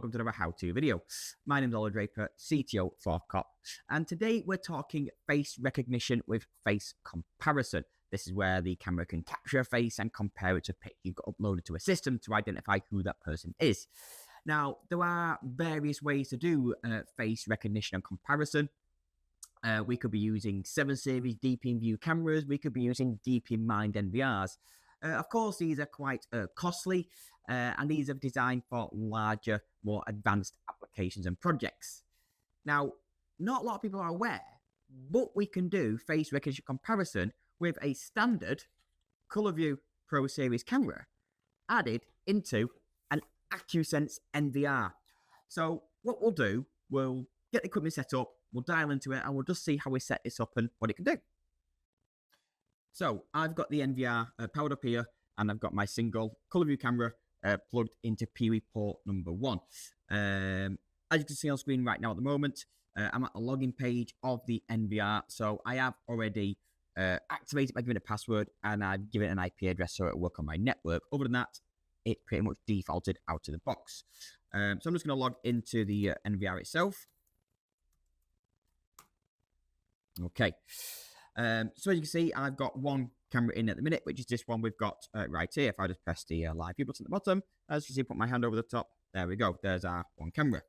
welcome to another how-to video. My name is Oliver Draper, CTO for COP, and today we're talking face recognition with face comparison. This is where the camera can capture a face and compare it to a picture you've got uploaded to a system to identify who that person is. Now, there are various ways to do face recognition and comparison. We could be using 7 series deep in view cameras. We could be using deep in mind NVRs. Of course, these are quite costly, and these are designed for larger, more advanced applications and projects. Now, not a lot of people are aware, but we can do face recognition comparison with a standard ColorView Pro Series camera added into an AcuSense NVR. So what we'll do, we'll get the equipment set up, we'll dial into it, and we'll just see how we set this up and what it can do. So I've got the NVR powered up here, and I've got my single ColorView camera plugged into PoE port number 1. As you can see on screen right now at the moment, I'm at the login page of the NVR. So I have already activated by giving it a password, and I've given it an IP address so it'll work on my network. Other than that, it pretty much defaulted out of the box. So I'm just going to log into the NVR itself. Okay. So as you can see, I've got one camera in at the minute, which is this one we've got right here. If I just press the live view button at the bottom, as you see, put my hand over the top. There we go. There's our one camera.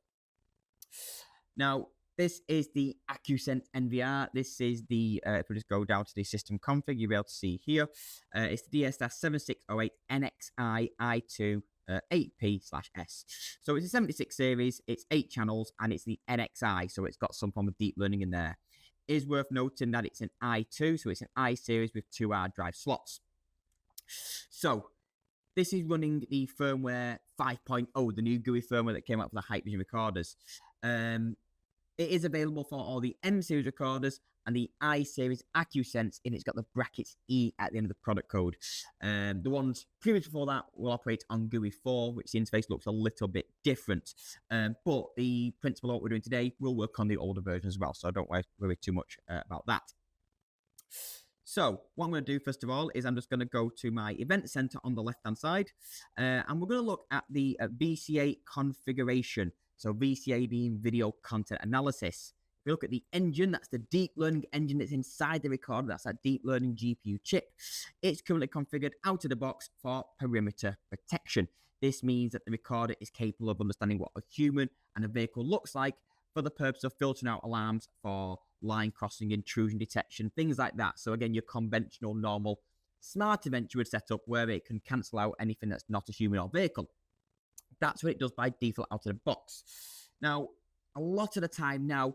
Now, this is the AcuSense NVR. This is the, if we just go down to the system config, you'll be able to see here. It's the DS-7608 NXI I2 8P/S. So it's a 76 series, it's 8 channels, and it's the NXI, so it's got some form of deep learning in there. It is worth noting that it's an i2, so it's an I series with 2 hard drive slots. So this is running the firmware 5.0, the new GUI firmware that came out for the Hikvision recorders. It is available for all the M series recorders and the I series AcuSense, and it's got the brackets E at the end of the product code. The ones previous before that will operate on GUI 4, which the interface looks a little bit different. But the principle of what we're doing today will work on the older version as well, so don't worry too much about that. So what I'm going to do first of all is I'm just going to go to my event center on the left hand side, and we're going to look at the VCA configuration. So VCA being video content analysis. If you look at the engine, that's the deep learning engine that's inside the recorder. That's that deep learning GPU chip. It's currently configured out of the box for perimeter protection. This means that the recorder is capable of understanding what a human and a vehicle looks like for the purpose of filtering out alarms for line crossing, intrusion detection, things like that. So again, your conventional, normal, smart event you would set up where it can cancel out anything that's not a human or vehicle. That's what it does by default out of the box. Now, a lot of the time now,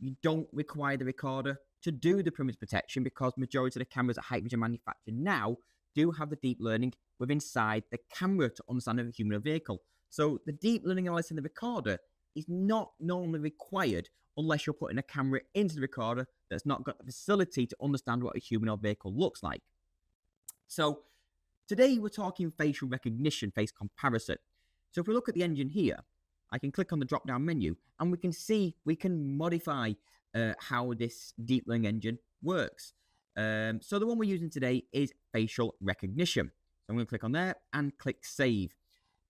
you don't require the recorder to do the perimeter protection because majority of the cameras that Hikvision manufacture now do have the deep learning within inside the camera to understand a human or vehicle. So the deep learning analysis in the recorder is not normally required unless you're putting a camera into the recorder that's not got the facility to understand what a human or vehicle looks like. So today we're talking facial recognition, face comparison. So if we look at the engine here, I can click on the drop-down menu, and we can see we can modify how this deep learning engine works. So the one we're using today is facial recognition. So I'm going to click on there and click Save.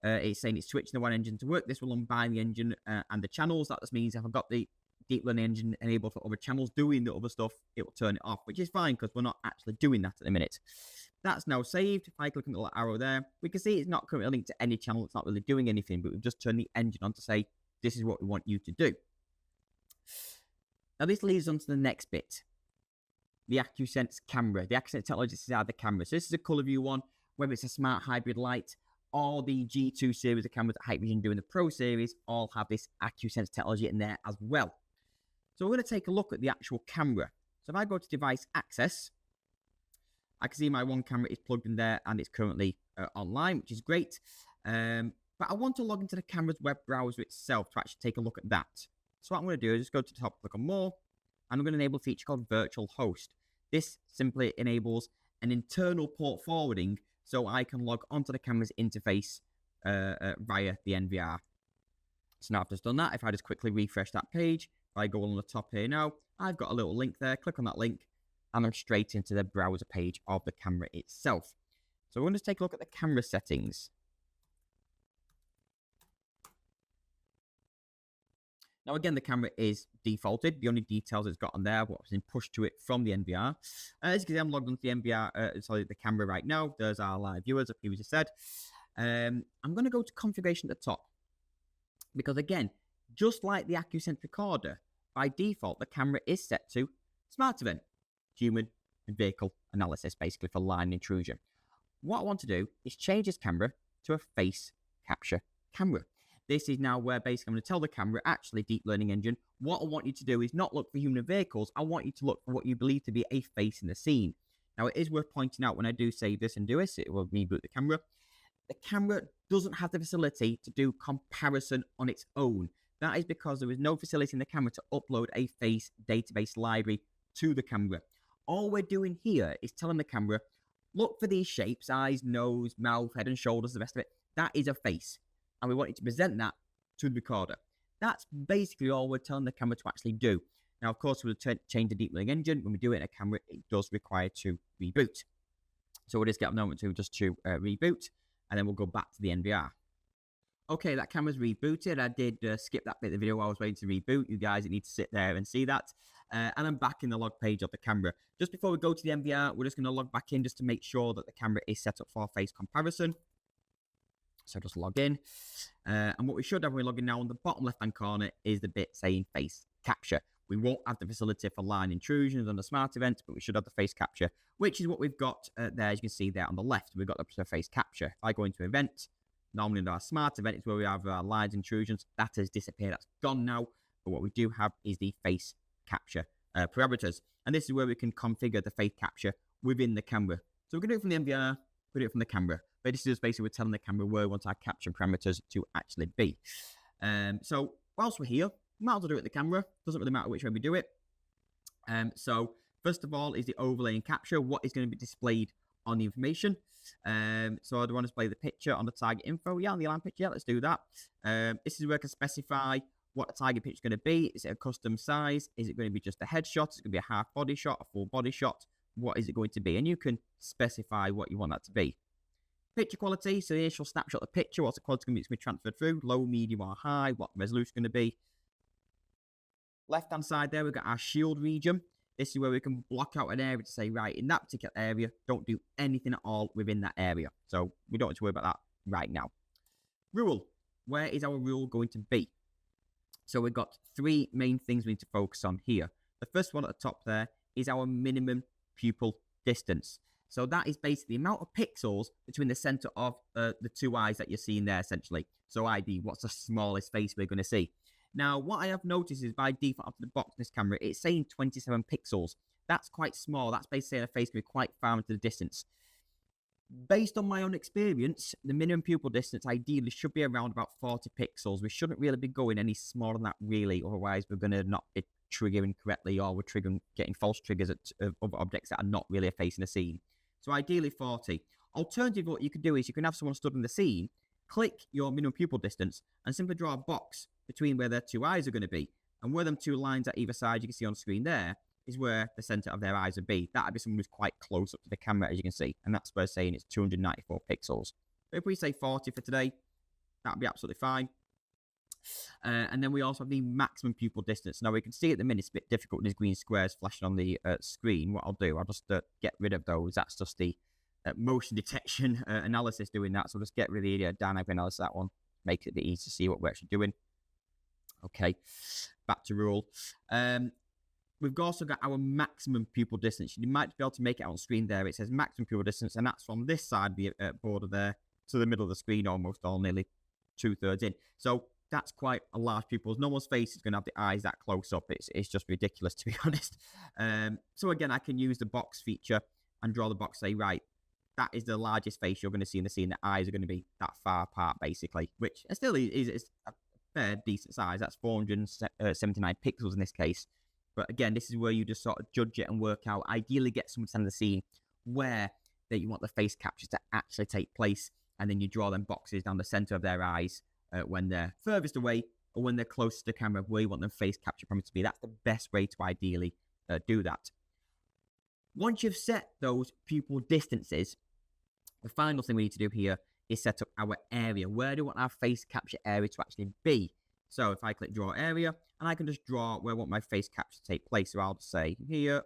It's saying it's switching the one engine to work. This will unbind the engine and the channels. That just means if I've got the deep learning engine enabled for other channels doing the other stuff, it will turn it off, which is fine because we're not actually doing that at the minute. That's now saved. If I click on the little arrow there, we can see it's not currently linked to any channel. It's not really doing anything, but we've just turned the engine on to say, this is what we want you to do. Now, this leads on to the next bit, the AcuSense camera. The AcuSense technology is inside the camera. So this is a ColorView one, whether it's a smart hybrid light or the G2 series of cameras that Hikvision do in the Pro series, all have this AcuSense technology in there as well. So we're going to take a look at the actual camera. So if I go to device access, I can see my one camera is plugged in there and it's currently online, which is great. But I want to log into the camera's web browser itself to actually take a look at that. So what I'm going to do is just go to the top, click on More, and I'm going to enable a feature called Virtual Host. This simply enables an internal port forwarding so I can log onto the camera's interface via the NVR. So now I've just done that. If I just quickly refresh that page, if I go on the top here now, I've got a little link there. Click on that link, and I'm straight into the browser page of the camera itself. So we're going to take a look at the camera settings. Now, again, the camera is defaulted. The only details it's got on there, what was pushed to it from the NVR. As you can see, I'm logged onto the NVR, sorry, the camera right now. There's our live viewers, as I previously said. I'm going to go to configuration at the top. Because again, just like the AcuSense recorder, by default, the camera is set to smart event, human and vehicle analysis, basically for line intrusion. What I want to do is change this camera to a face capture camera. This is now where basically I'm going to tell the camera, actually, deep learning engine, what I want you to do is not look for human vehicles. I want you to look for what you believe to be a face in the scene. Now, it is worth pointing out when I do save this and do this, it will reboot the camera. The camera doesn't have the facility to do comparison on its own. That is because there is no facility in the camera to upload a face database library to the camera. All we're doing here is telling the camera, look for these shapes, eyes, nose, mouth, head and shoulders, the rest of it. That is a face. And we want you to present that to the recorder. That's basically all we're telling the camera to actually do. Now, of course, we'll change the deep learning engine. When we do it in a camera, it does require to reboot. So we'll just get a moment to reboot, and then we'll go back to the NVR. Okay, that camera's rebooted. I did skip that bit of the video while I was waiting to reboot. You guys need to sit there and see that. And I'm back in the log page of the camera. Just before we go to the NVR, we're just going to log back in just to make sure that the camera is set up for face comparison. So just log in. And what we should have when we log in now on the bottom left-hand corner is the bit saying face capture. We won't have the facility for line intrusions on the smart event, but we should have the face capture, which is what we've got there, as you can see there on the left. We've got the face capture. If I go into event, normally in our smart event is where we have our lines intrusions. That has disappeared. That's gone now. But what we do have is the face capture parameters. And this is where we can configure the face capture within the camera. So we're going to do it from the NVR, we do it from the camera. But this is just basically we're telling the camera where we want our capture parameters to actually be. So whilst we're here, we might as well do it with the camera. Doesn't really matter which way we do it. So first of all is the overlay and capture. What is going to be displayed on the information? So I do want to display the picture on the target info. Yeah, on the alarm picture. Yeah, let's do that. This is where I can specify what the target picture is going to be. Is it a custom size? Is it going to be just a headshot? Is it going to be a half body shot, a full body shot? What is it going to be? And you can specify what you want that to be. Picture quality, so the initial snapshot of the picture, what's the quality going to be transferred through, low, medium, or high, what the resolution is going to be. Left-hand side there, we've got our shield region. This is where we can block out an area to say, right, in that particular area, don't do anything at all within that area. So we don't have to worry about that right now. Rule, where is our rule going to be? So we've got three main things we need to focus on here. The first one at the top there is our minimum pupil distance. So that is basically the amount of pixels between the center of the two eyes that you're seeing there, essentially. So ID, what's the smallest face we're going to see? Now, what I have noticed is by default after the box in this camera, it's saying 27 pixels. That's quite small. That's basically saying a face can be quite far into the distance. Based on my own experience, the minimum pupil distance ideally should be around about 40 pixels. We shouldn't really be going any smaller than that, really. Otherwise, we're going to not be triggering correctly, or we're getting false triggers at other objects that are not really a face in the scene. So ideally 40. Alternatively, what you could do is you can have someone stood in the scene, click your minimum pupil distance, and simply draw a box between where their two eyes are going to be. And where them two lines at either side you can see on screen there is where the center of their eyes would be. That would be someone who's quite close up to the camera, as you can see. And that's where saying it's 294 pixels. But if we say 40 for today, that would be absolutely fine. And then we also have the maximum pupil distance. Now we can see at the minute it's a bit difficult with these green squares flashing on the screen. What I'll do, I'll just get rid of those. That's just the motion detection analysis doing that. So just get rid of the dynamic analysis, that one. Makes it a bit easy to see what we're actually doing. Okay, back to rule. We've also got our maximum pupil distance. You might be able to make it on screen there. It says maximum pupil distance, and that's from this side of the border there to the middle of the screen, almost, or nearly 2/3 in. So that's quite a large pupil. No one's face is going to have the eyes that close up. It's just ridiculous, to be honest. So again, I can use the box feature and draw the box, say, right, that is the largest face you're going to see in the scene. The eyes are going to be that far apart, basically, which still is a fair, decent size. That's 479 pixels in this case. But again, this is where you just sort of judge it and work out, ideally get someone to stand in the scene where that you want the face captures to actually take place, and then you draw them boxes down the center of their eyes when they're furthest away or when they're closest to the camera, where you want them face capture parameters to be. That's the best way to ideally do that. Once you've set those pupil distances, the final thing we need to do here is set up our area. Where do we want our face capture area to actually be? So if I click draw area, and I can just draw where I want my face capture to take place. So I'll just say here,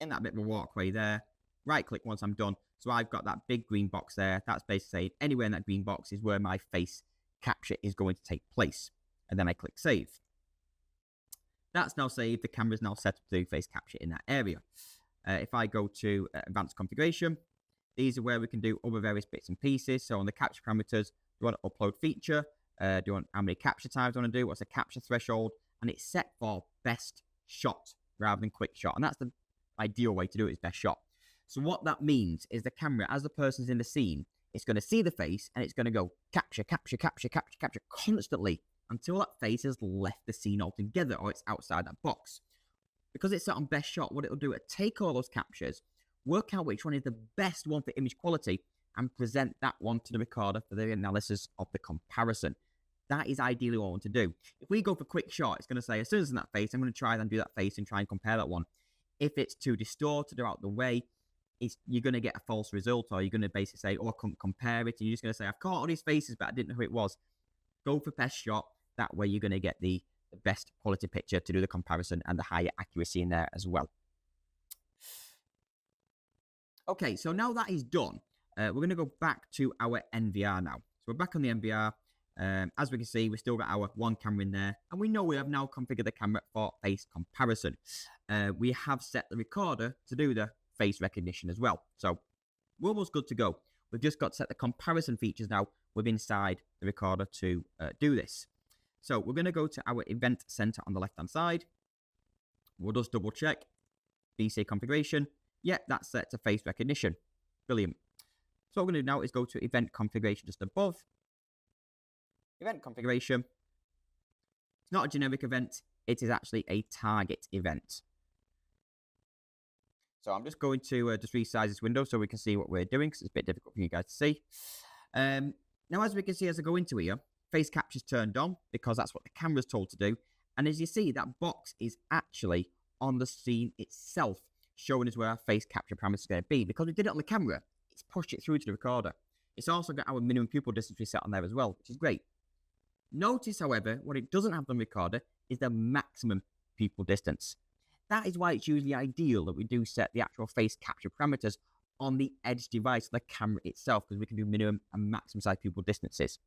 in that bit of a walkway there, right click once I'm done. So I've got that big green box there. That's basically saying anywhere in that green box is where my face capture is going to take place. And then I click save. That's now saved. The camera is now set up to do face capture in that area. If I go to advanced configuration, these are where we can do other various bits and pieces. So on the capture parameters, do you want to upload feature? Do you want how many capture times do you want to do? What's the capture threshold? And it's set for best shot rather than quick shot. And that's the ideal way to do it, is best shot. So what that means is the camera, as the person's in the scene, it's going to see the face and it's going to go capture, capture, capture, capture, capture constantly until that face has left the scene altogether or it's outside that box. Because it's set on best shot, what it'll do, it'll take all those captures, work out which one is the best one for image quality, and present that one to the recorder for the analysis of the comparison. That is ideally what I want to do. If we go for quick shot, it's going to say, as soon as it's in that face, I'm going to try and do that face and try and compare that one. If it's too distorted or out the way, you're going to get a false result, or you're going to basically say, oh, I couldn't compare it, and you're just going to say, I've caught all these faces, but I didn't know who it was. Go for best shot. That way you're going to get the best quality picture to do the comparison and the higher accuracy in there as well. Okay, so now that is done, we're going to go back to our NVR now. So we're back on the NVR. As we can see, we've still got our one camera in there, and we know we have now configured the camera for face comparison. We have set the recorder to do the face recognition as well. So we're almost good to go. We've just got to set the comparison features now within inside the recorder to do this. So we're going to go to our event center on the left-hand side. We'll just double check. VC configuration. Yeah, that's set to face recognition. Brilliant. So what we're going to do now is go to event configuration just above. Event configuration. It's not a generic event. It is actually a target event. So I'm just going to just resize this window so we can see what we're doing, because it's a bit difficult for you guys to see. Now, as we can see, as I go into here, face capture is turned on because that's what the camera's told to do. And as you see, that box is actually on the scene itself, showing us where our face capture parameters are going to be. Because we did it on the camera, it's pushed it through to the recorder. It's also got our minimum pupil distance reset on there as well, which is great. Notice, however, what it doesn't have on the recorder is the maximum pupil distance. That is why it's usually ideal that we do set the actual face capture parameters on the edge device, the camera itself, because we can do minimum and maximum size pupil distances.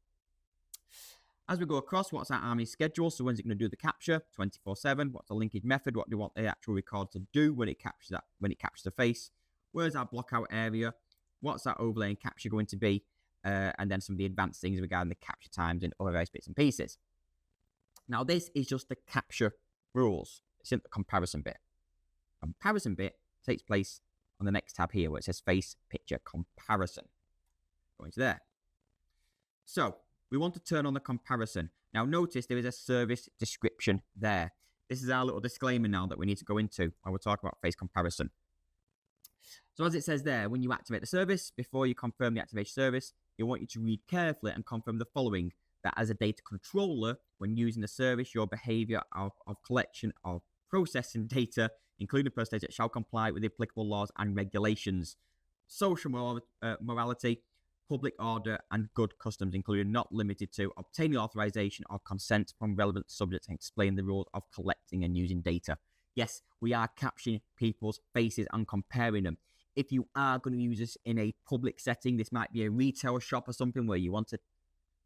As we go across, what's our army schedule? So when's it going to do the capture? 24/7. What's the linkage method? What do we want the actual recorder to do when it captures that? When it captures the face? Where's our blockout area? What's that overlay and capture going to be? And then some of the advanced things regarding the capture times and other various bits and pieces. Now, this is just the capture rules. It's in the comparison bit. Comparison bit takes place on the next tab here where it says face picture comparison. Go into there. So we want to turn on the comparison. Now notice there is a service description there. This is our little disclaimer now that we need to go into when we're talking about face comparison. So as it says there, when you activate the service, before you confirm the activation service, you want you to read carefully and confirm the following: that as a data controller, when using the service, your behavior of collection of processing data, including personal data, shall comply with the applicable laws and regulations, social morality, public order, and good customs, including not limited to obtaining authorization or consent from relevant subjects, and explain the rules of collecting and using data. Yes, we are capturing people's faces and comparing them. If you are going to use this in a public setting, this might be a retail shop or something where you want to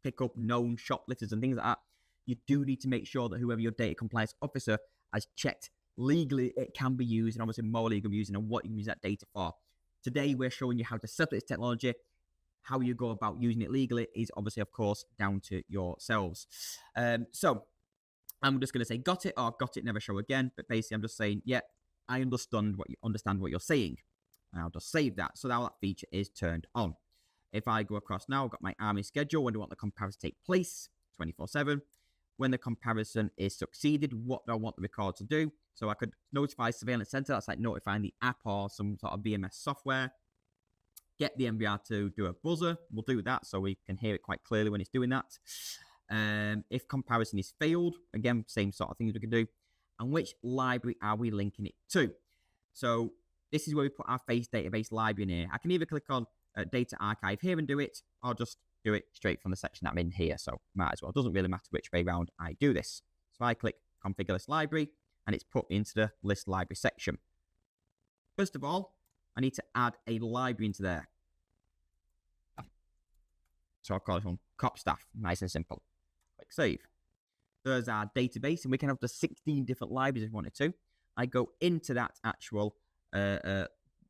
pick up known shoplifters and things like that, you do need to make sure that whoever your data compliance officer has checked legally it can be used, and obviously more legal using, and what you can use that data for. Today, we're showing you how to set up this technology. How you go about using it legally is obviously, of course, down to yourselves. So I'm just going to say got it or got it, never show again. But basically, I'm just saying, yeah, I understand what you're saying. And I'll just save that. So now that feature is turned on. If I go across now, I've got my army schedule. When do I want the comparison to take place? 24/7. When the comparison is succeeded, what do I want the record to do? So I could notify surveillance center. That's like notifying the app or some sort of VMS software. Get the NVR to do a buzzer. We'll do that so we can hear it quite clearly when it's doing that. If comparison is failed, again, same sort of things we can do. And which library are we linking it to? So this is where we put our face database library in here. I can either click on data archive here and do it, or just do it straight from the section that I'm in here. So might as well. It doesn't really matter which way around I do this. So I click configure list library and it's put me into the list library section. First of all, I need to add a library into there. So I'll call this one cop staff. Nice and simple. Click save. There's our database, and we can have the 16 different libraries if we wanted to. I go into that actual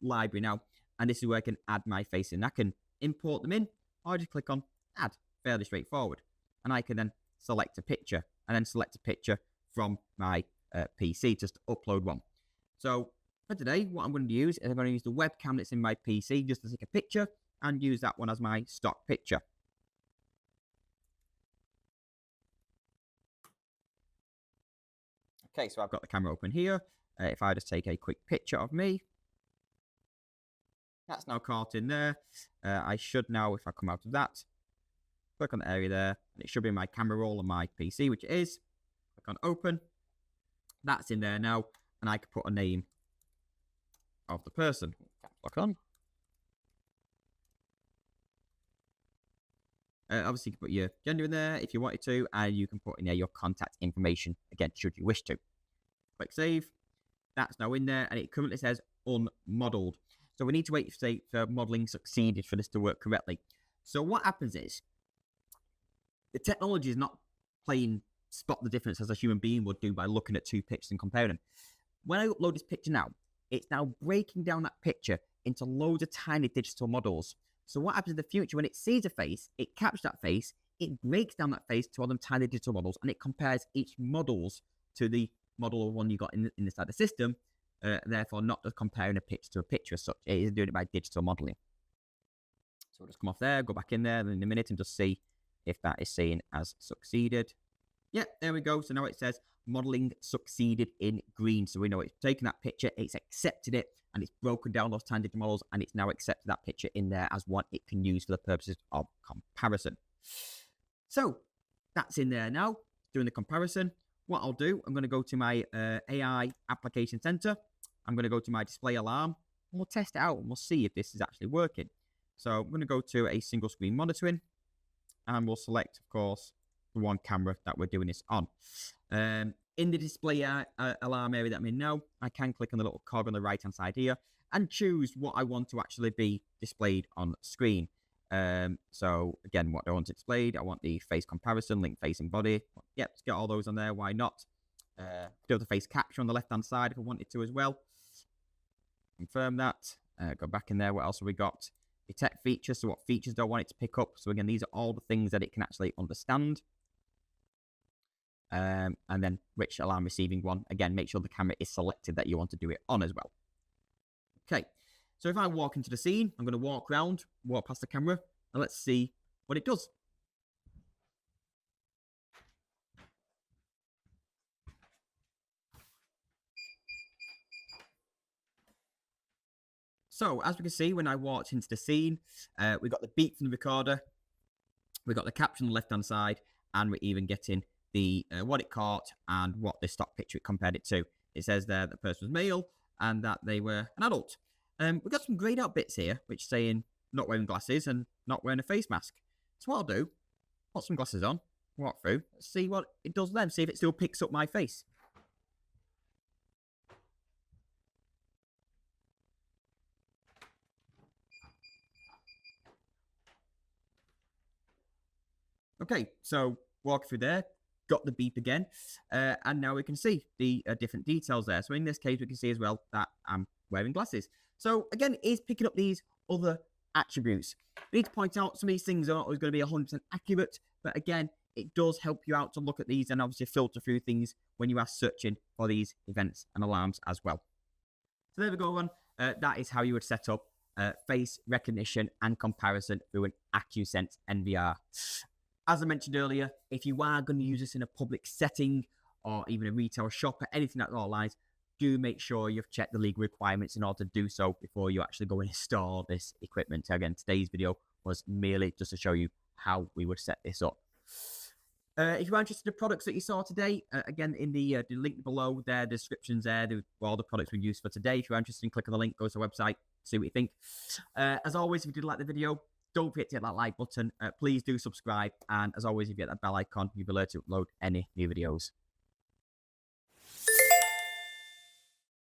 library now, and this is where I can add my face in. I can import them in, or I just click on add. Fairly straightforward. And I can then select a picture, and then select a picture from my PC just to upload one. So for today, what I'm going to use is I'm going to use the webcam that's in my PC just to take a picture and use that one as my stock picture. Okay, so I've got the camera open here. If I just take a quick picture of me, that's now caught in there. I should now, if I come out of that, click on the area there, and it should be my camera roll on my PC, which it is. Click on open. That's in there now, and I can put a name of the person. Lock on. Obviously, you can put your gender in there if you wanted to, and you can put in there your contact information, again, should you wish to. Click save. That's now in there, and it currently says unmodeled. So we need to wait for modeling succeeded for this to work correctly. So what happens is, the technology is not playing spot the difference as a human being would do by looking at two pictures and comparing them. When I upload this picture now, it's now breaking down that picture into loads of tiny digital models. So what happens in the future, when it sees a face, it captures that face, it breaks down that face to all them tiny digital models, and it compares each models to the model of one you got inside the system, therefore not just comparing a picture to a picture as such. It is doing it by digital modeling. So we'll just come off there, go back in there in a minute and just see if that is seen as succeeded. Yep, there we go. So now it says modeling succeeded in green. So we know it's taken that picture, it's accepted it, and it's broken down those tiny digital models, and it's now accepted that picture in there as one it can use for the purposes of comparison. So that's in there now, doing the comparison. What I'll do, I'm going to go to my AI application center. I'm going to go to my display alarm, and we'll test it out, and we'll see if this is actually working. So I'm going to go to a single screen monitoring, and we'll select, of course, the one camera that we're doing this on. In the display alarm area that I'm in now, I can click on the little cog on the right hand side here and choose what I want to actually be displayed on screen. So again, what do I want displayed? I want the face comparison, link face and body. Yep, let's get all those on there. Why not? Do the face capture on the left hand side if I wanted to as well. Confirm that. Go back in there. What else have we got? Detect features. So what features do I want it to pick up? So again, these are all the things that it can actually understand. And then which alarm receiving one. Again, make sure the camera is selected that you want to do it on as well. Okay, so if I walk into the scene, I'm going to walk around, walk past the camera, and let's see what it does. So as we can see, when I walked into the scene, we got the beep from the recorder, we got the caption on the left-hand side, and we're even getting the what it caught and what the stock picture it compared it to. It says there that the person was male and that they were an adult. We've got some grayed out bits here, which are saying not wearing glasses and not wearing a face mask. So what I'll do, put some glasses on, walk through, see what it does then, see if it still picks up my face. Okay, so walk through there, got the beep again, and now we can see the different details there. So in this case, we can see as well that I'm wearing glasses. So again, it is picking up these other attributes. We need to point out some of these things aren't always going to be 100% accurate, but again, it does help you out to look at these and obviously filter through things when you are searching for these events and alarms as well. So there we go, everyone. That is how you would set up face recognition and comparison through an AcuSense NVR. As I mentioned earlier, if you are going to use this in a public setting or even a retail shop or anything like that lines, do make sure you've checked the legal requirements in order to do so before you actually go and install this equipment. Again, today's video was merely just to show you how we would set this up. If you're interested in the products that you saw today, again, in the link below there, the descriptions there, all the products we used for today. If you're interested, click on the link, go to the website, see what you think. As always, if you did like the video, Don't forget to hit that like button. Please do subscribe. And as always, if you hit that bell icon, you'll be alerted to upload any new videos.